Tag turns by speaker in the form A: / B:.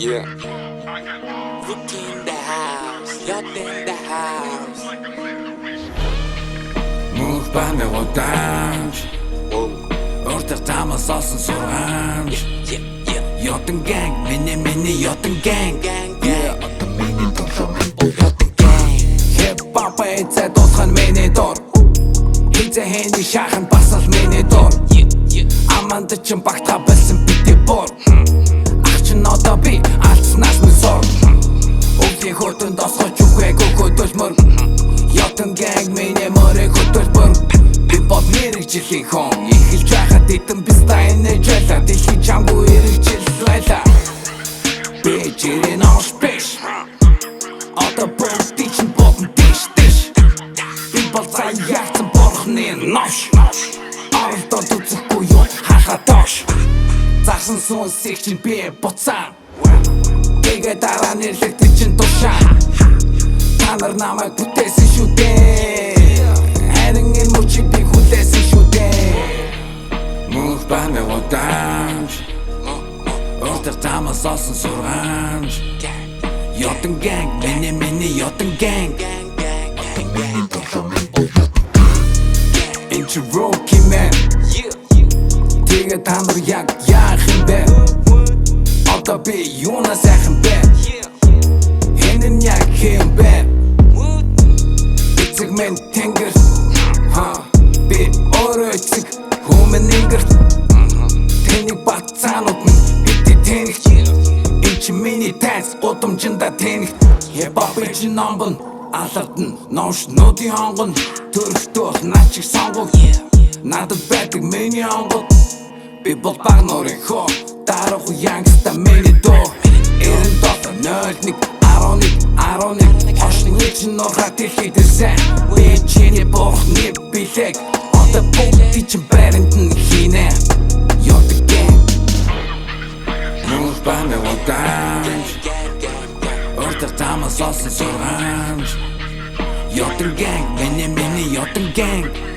A: Yeah. Roockie in the house, Yoton in the house.
B: Мөнхбаганы гудамж Урдах замаас олсон сургамж Yoton gang, миний Yoton gang. Одоо миний тоглоом Yoton gang. Хип-хоп Хэзээ дуулах миний дуур Хэзээ хэнийг шаах нь бас л миний дуур Аманд чинь багтахаа больсон битгий бор Одоо би алдаанаас минь сор Өвлийн хүйтэнд осгож үхээгүй хөдөлмөр Yoton gang миний мөрийн хөтөлбөр Би бол мэргэжлийн хүн Эхэлж байхад эдэн бистаа энэж байла Дэлхий чамгүй эргэжил байла Би жирийн ош биш Одоо бүгдий чинь бодон дэш Би бол заяагцсан бурхны нош Оролдоод үзэхгүй юу хахаа доош Зарсан сүнсийг чинь би буцаа Тэгээ дараа нэрлэгдэж чинь тушаа Та нар намайг бүтээсэн шүү дээ Харин энэ мөчийг би хүлээсэн шүү дээ Мөнхбаганы гудамж Урдах замаас олсон сургамж Yoton gang, миний Yoton gang. Энд чи Roockie man Тэгээ та нар яг яах юм бэ Одоо би юунаас сайхан бэ Энэ нь яг хэм бэ Эцэг минь тэнгэр Би өөрөө эцэг хүмүн ингэрт Тэнийг бацаанууд минь битгий тэнэгт Энэ чи миний тайз гудамжинда тэнэгт Хип-хопын чи номбон алардан номшнуудын хонгон Төрөхтөөх наа чиг сонгог Надад байдаг миний онгод Би бол баг нурын хөө Дарах янгста миний дуу 97 01 Хошны чинь нурхаа дэлхийд ирсэн Би чиний бурхны билег Одоо бүгдий чинь байранд нь хийнэ Yoton gang Мөнхбаганы гудамж Урдах замаас олсон сургамж Yoton gang, миний Yoton gang.